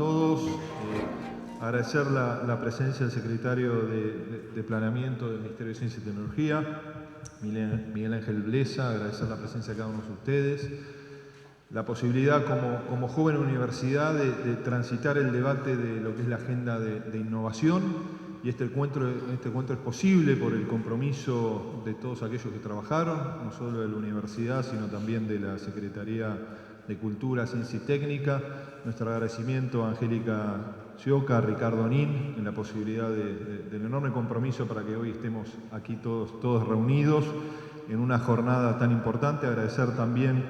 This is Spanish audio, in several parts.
todos. Agradecer la presencia del secretario de Planeamiento del Ministerio de Ciencia y Tecnología, Miguel Ángel Blesa, agradecer la presencia de cada uno de ustedes, la posibilidad como joven universidad de transitar el debate de lo que es la agenda de innovación, y este encuentro es posible por el compromiso de todos aquellos que trabajaron, no solo de la universidad, sino también de la Secretaría de Cultura, Ciencia y Técnica. Nuestro agradecimiento a Angélica Gioca, a Ricardo Nin, en la posibilidad del enorme compromiso para que hoy estemos aquí todos reunidos en una jornada tan importante. Agradecer también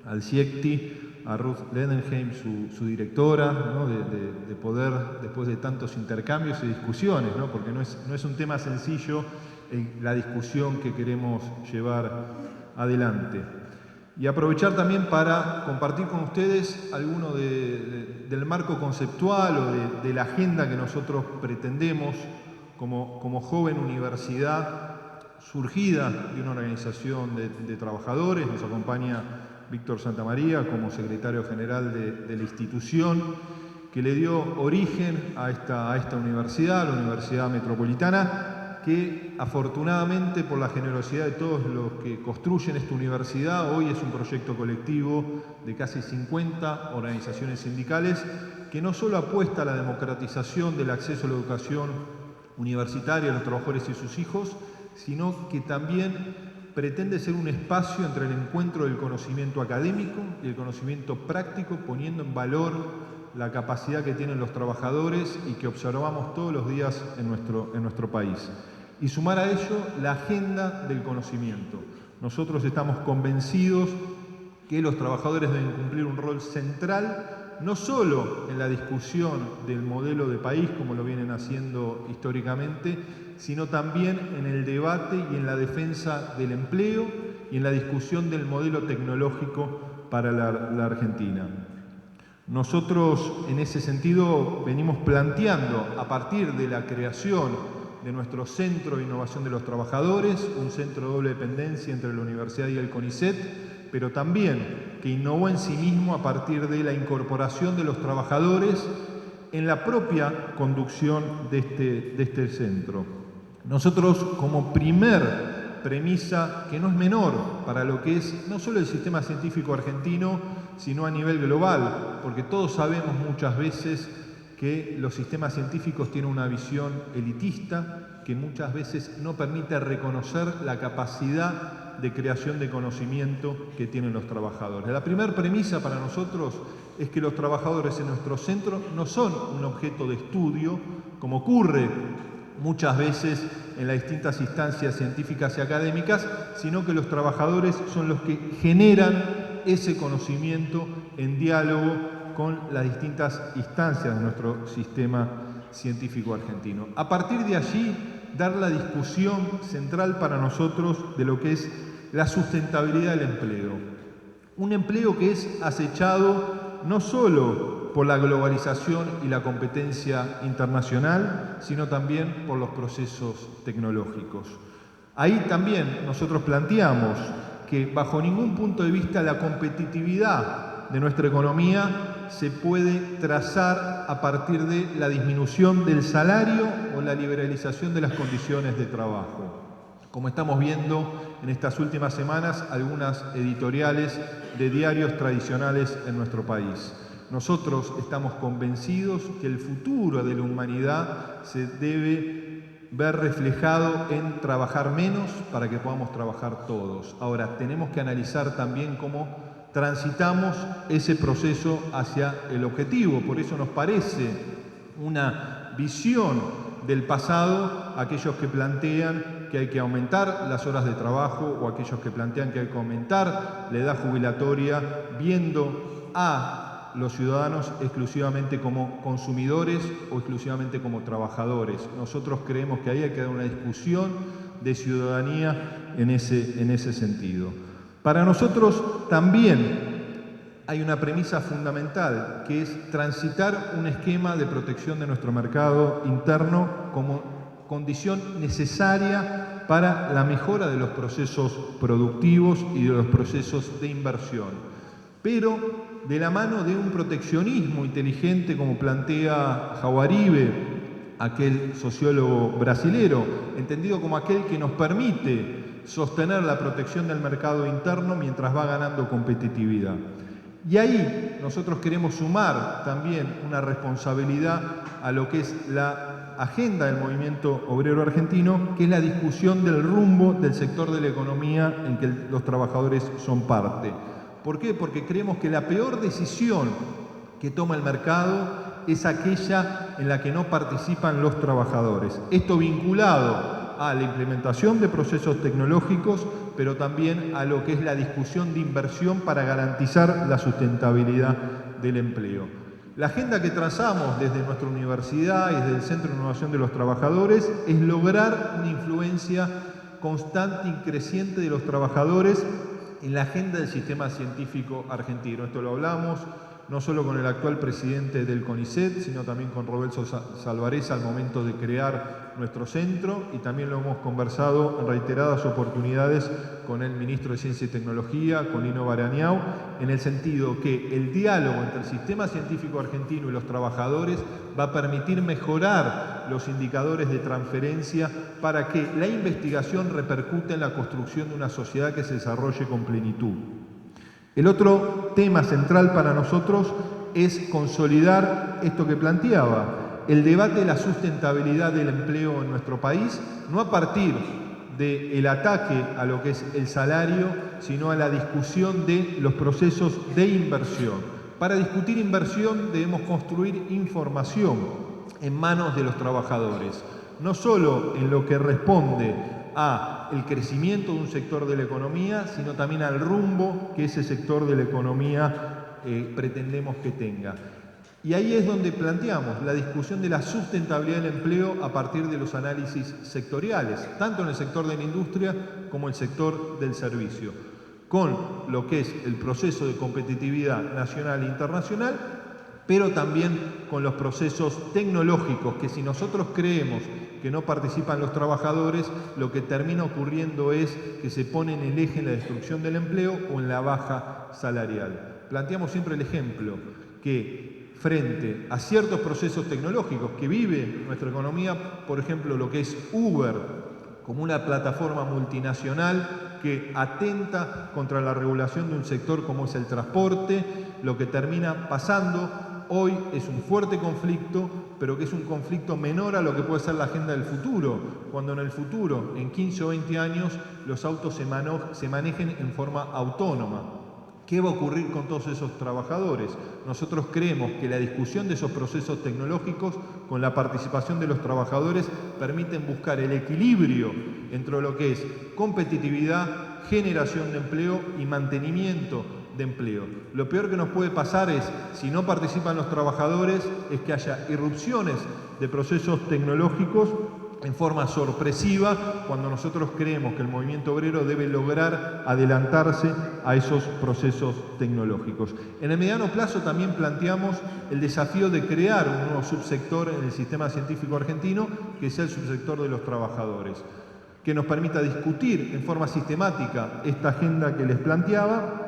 al CIECTI, a Ruth Ledenheim, su directora, ¿no? de poder, después de tantos intercambios y discusiones, ¿no? Porque no es un tema sencillo la discusión que queremos llevar adelante. Y aprovechar también para compartir con ustedes alguno del marco conceptual o de la agenda que nosotros pretendemos como joven universidad surgida de una organización de trabajadores. Nos acompaña Víctor Santamaría como secretario general de la institución que le dio origen a esta universidad, la Universidad Metropolitana, que afortunadamente por la generosidad de todos los que construyen esta universidad, hoy es un proyecto colectivo de casi 50 organizaciones sindicales que no solo apuesta a la democratización del acceso a la educación universitaria a los trabajadores y sus hijos, sino que también pretende ser un espacio entre el encuentro del conocimiento académico y el conocimiento práctico, poniendo en valor la capacidad que tienen los trabajadores y que observamos todos los días en nuestro país. Y sumar a ello la agenda del conocimiento. Nosotros estamos convencidos que los trabajadores deben cumplir un rol central, no solo en la discusión del modelo de país, como lo vienen haciendo históricamente, sino también en el debate y en la defensa del empleo y en la discusión del modelo tecnológico para la Argentina. Nosotros, en ese sentido, venimos planteando, a partir de la creación de nuestro Centro de Innovación de los Trabajadores, un centro de doble dependencia entre la Universidad y el CONICET, pero también que innovó en sí mismo a partir de la incorporación de los trabajadores en la propia conducción de este centro. Nosotros, como primer premisa, que no es menor para lo que es no solo el sistema científico argentino, sino a nivel global, porque todos sabemos muchas veces que los sistemas científicos tienen una visión elitista que muchas veces no permite reconocer la capacidad de creación de conocimiento que tienen los trabajadores. La primera premisa para nosotros es que los trabajadores en nuestro centro no son un objeto de estudio, como ocurre muchas veces en las distintas instancias científicas y académicas, sino que los trabajadores son los que generan ese conocimiento en diálogo con las distintas instancias de nuestro sistema científico argentino. A partir de allí, dar la discusión central para nosotros de lo que es la sustentabilidad del empleo. Un empleo que es acechado no solo por la globalización y la competencia internacional, sino también por los procesos tecnológicos. Ahí también nosotros planteamos que bajo ningún punto de vista la competitividad de nuestra economía se puede trazar a partir de la disminución del salario o la liberalización de las condiciones de trabajo. Como estamos viendo en estas últimas semanas, algunas editoriales de diarios tradicionales en nuestro país. Nosotros estamos convencidos que el futuro de la humanidad se debe ver reflejado en trabajar menos para que podamos trabajar todos. Ahora, tenemos que analizar también cómo transitamos ese proceso hacia el objetivo. Por eso nos parece una visión del pasado aquellos que plantean que hay que aumentar las horas de trabajo o aquellos que plantean que hay que aumentar la edad jubilatoria, viendo a los ciudadanos exclusivamente como consumidores o exclusivamente como trabajadores. Nosotros creemos que ahí hay que dar una discusión de ciudadanía en ese sentido. Para nosotros también hay una premisa fundamental, que es transitar un esquema de protección de nuestro mercado interno como condición necesaria para la mejora de los procesos productivos y de los procesos de inversión. Pero de la mano de un proteccionismo inteligente, como plantea Jaguaribe, aquel sociólogo brasilero, entendido como aquel que nos permite sostener la protección del mercado interno mientras va ganando competitividad. Y ahí nosotros queremos sumar también una responsabilidad a lo que es la agenda del movimiento obrero argentino, que es la discusión del rumbo del sector de la economía en que los trabajadores son parte. ¿Por qué? Porque creemos que la peor decisión que toma el mercado es aquella en la que no participan los trabajadores. Esto vinculado a la implementación de procesos tecnológicos, pero también a lo que es la discusión de inversión para garantizar la sustentabilidad del empleo. La agenda que trazamos desde nuestra universidad y desde el Centro de Innovación de los Trabajadores es lograr una influencia constante y creciente de los trabajadores en la agenda del sistema científico argentino. Esto lo hablamos no solo con el actual presidente del CONICET, sino también con Roberto Salvarez al momento de crear nuestro centro, y también lo hemos conversado en reiteradas oportunidades con el ministro de Ciencia y Tecnología, con Lino Barañao, en el sentido que el diálogo entre el sistema científico argentino y los trabajadores va a permitir mejorar los indicadores de transferencia para que la investigación repercute en la construcción de una sociedad que se desarrolle con plenitud. El otro tema central para nosotros es consolidar esto que planteaba, el debate de la sustentabilidad del empleo en nuestro país, no a partir del ataque a lo que es el salario, sino a la discusión de los procesos de inversión. Para discutir inversión debemos construir información en manos de los trabajadores, no solo en lo que responde a el crecimiento de un sector de la economía, sino también al rumbo que ese sector de la economía pretendemos que tenga. Y ahí es donde planteamos la discusión de la sustentabilidad del empleo a partir de los análisis sectoriales, tanto en el sector de la industria como el sector del servicio, con lo que es el proceso de competitividad nacional e internacional, pero también con los procesos tecnológicos, que si nosotros creemos que no participan los trabajadores, lo que termina ocurriendo es que se pone en el eje en la destrucción del empleo o en la baja salarial. Planteamos siempre el ejemplo que frente a ciertos procesos tecnológicos que vive nuestra economía, por ejemplo lo que es Uber, como una plataforma multinacional que atenta contra la regulación de un sector como es el transporte, lo que termina pasando hoy es un fuerte conflicto, pero que es un conflicto menor a lo que puede ser la agenda del futuro, cuando en el futuro, en 15 o 20 años, los autos se manejen en forma autónoma. ¿Qué va a ocurrir con todos esos trabajadores? Nosotros creemos que la discusión de esos procesos tecnológicos, con la participación de los trabajadores, permiten buscar el equilibrio entre lo que es competitividad, generación de empleo y mantenimiento de empleo. Lo peor que nos puede pasar es, si no participan los trabajadores, es que haya irrupciones de procesos tecnológicos en forma sorpresiva, cuando nosotros creemos que el movimiento obrero debe lograr adelantarse a esos procesos tecnológicos. En el mediano plazo también planteamos el desafío de crear un nuevo subsector en el sistema científico argentino, que sea el subsector de los trabajadores, que nos permita discutir en forma sistemática esta agenda que les planteaba,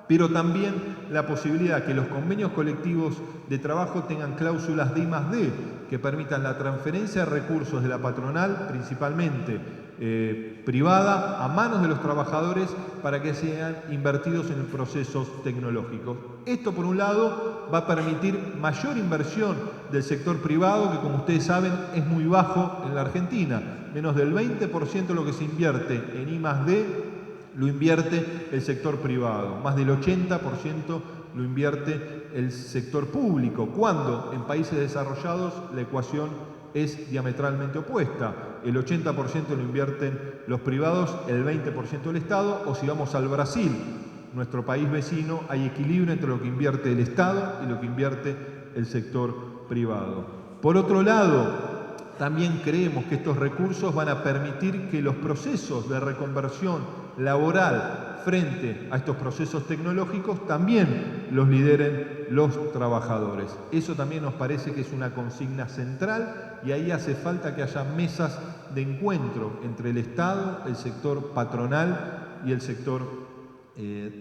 pero también la posibilidad de que los convenios colectivos de trabajo tengan cláusulas de I+D que permitan la transferencia de recursos de la patronal, principalmente privada, a manos de los trabajadores para que sean invertidos en procesos tecnológicos. Esto, por un lado, va a permitir mayor inversión del sector privado, que como ustedes saben es muy bajo en la Argentina. Menos del 20% de lo que se invierte en I+D lo invierte el sector privado, más del 80% lo invierte el sector público, cuando en países desarrollados la ecuación es diametralmente opuesta. El 80% lo invierten los privados, el 20% el Estado, o si vamos al Brasil, nuestro país vecino, hay equilibrio entre lo que invierte el Estado y lo que invierte el sector privado. Por otro lado, también creemos que estos recursos van a permitir que los procesos de reconversión laboral frente a estos procesos tecnológicos también los lideren los trabajadores. Eso también nos parece que es una consigna central, y ahí hace falta que haya mesas de encuentro entre el Estado, el sector patronal y el sector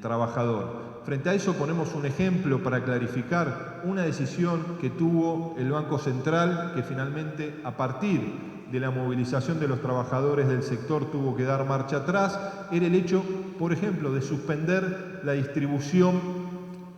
trabajador. Frente a eso ponemos un ejemplo para clarificar una decisión que tuvo el Banco Central, que finalmente, a partir de la movilización de los trabajadores del sector, tuvo que dar marcha atrás. Era el hecho, por ejemplo, de suspender la distribución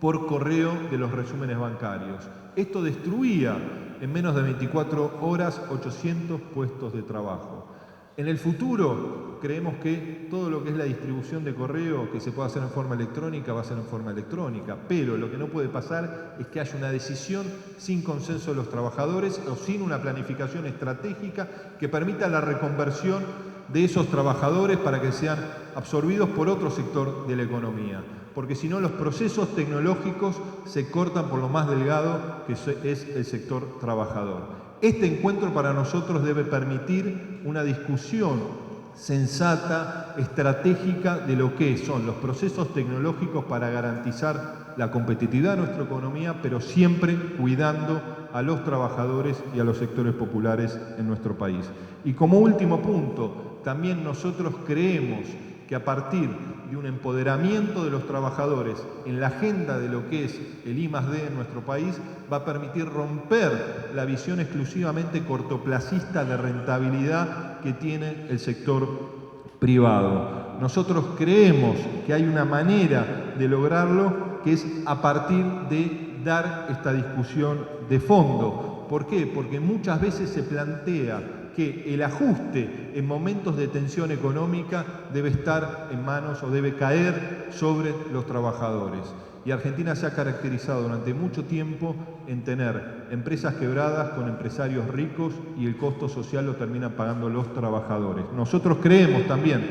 por correo de los resúmenes bancarios. Esto destruía en menos de 24 horas 800 puestos de trabajo. En el futuro creemos que todo lo que es la distribución de correo que se pueda hacer en forma electrónica va a ser en forma electrónica, pero lo que no puede pasar es que haya una decisión sin consenso de los trabajadores o sin una planificación estratégica que permita la reconversión de esos trabajadores para que sean absorbidos por otro sector de la economía. Porque si no, los procesos tecnológicos se cortan por lo más delgado, que es el sector trabajador. Este encuentro para nosotros debe permitir una discusión sensata, estratégica de lo que son los procesos tecnológicos para garantizar la competitividad de nuestra economía, pero siempre cuidando a los trabajadores y a los sectores populares en nuestro país. Y como último punto, también nosotros creemos que a partir de un empoderamiento de los trabajadores en la agenda de lo que es el I+D en nuestro país, va a permitir romper la visión exclusivamente cortoplacista de rentabilidad que tiene el sector privado. Nosotros creemos que hay una manera de lograrlo, que es a partir de dar esta discusión de fondo. ¿Por qué? Porque muchas veces se plantea que el ajuste en momentos de tensión económica debe estar en manos o debe caer sobre los trabajadores. Y Argentina se ha caracterizado durante mucho tiempo en tener empresas quebradas con empresarios ricos y el costo social lo terminan pagando los trabajadores. Nosotros creemos también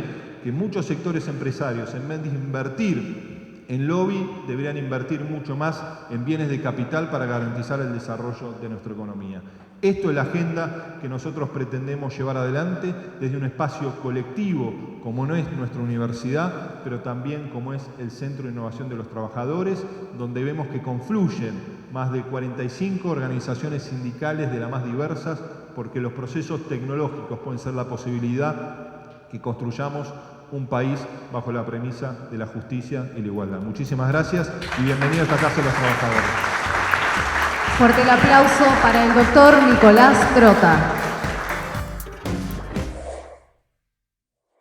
que muchos sectores empresarios, en vez de invertir en lobby, deberían invertir mucho más en bienes de capital para garantizar el desarrollo de nuestra economía. Esto es la agenda que nosotros pretendemos llevar adelante desde un espacio colectivo, como no es nuestra universidad, pero también como es el Centro de Innovación de los Trabajadores, donde vemos que confluyen más de 45 organizaciones sindicales de las más diversas, porque los procesos tecnológicos pueden ser la posibilidad que construyamos un país bajo la premisa de la justicia y la igualdad. Muchísimas gracias y bienvenidos a Casa de los Trabajadores. Fuerte el aplauso para el doctor Nicolás Trota.